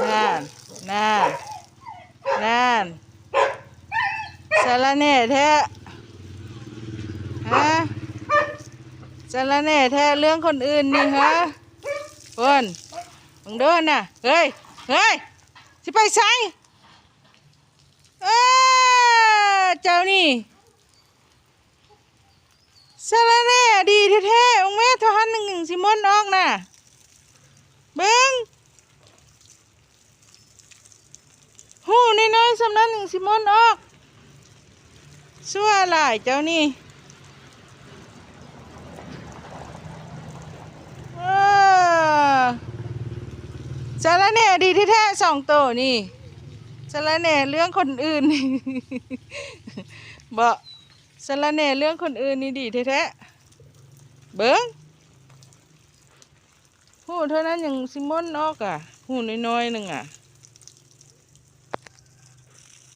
นั่นนั่นนั่นสารแหน่แท้ฮะสารแหน่แท้เรื่องคนอื่นนี่ฮะคนมึงเดินน่ะเฮ้ยเฮ้ยสิไปไสเจ้านี่สารแหน่ดีแท้ๆองแม่ทหารหนึ่งสิมนออกน่ะเบิ้งหูน้อยๆสำนักหนึ่งสิมนออกชั่วหลายเจ้านี่สารแหน่ดีแท้ๆ2 ตัวนี่สารแหน่เรื่องคนอื่นนี่ บ่สารแหน่เรื่องคนอื่นนี่ดีแท้ๆเบิ้งหูเท่านั้นยังสิมนออกอ่ะหูน้อยๆหนึ่งอ่ะ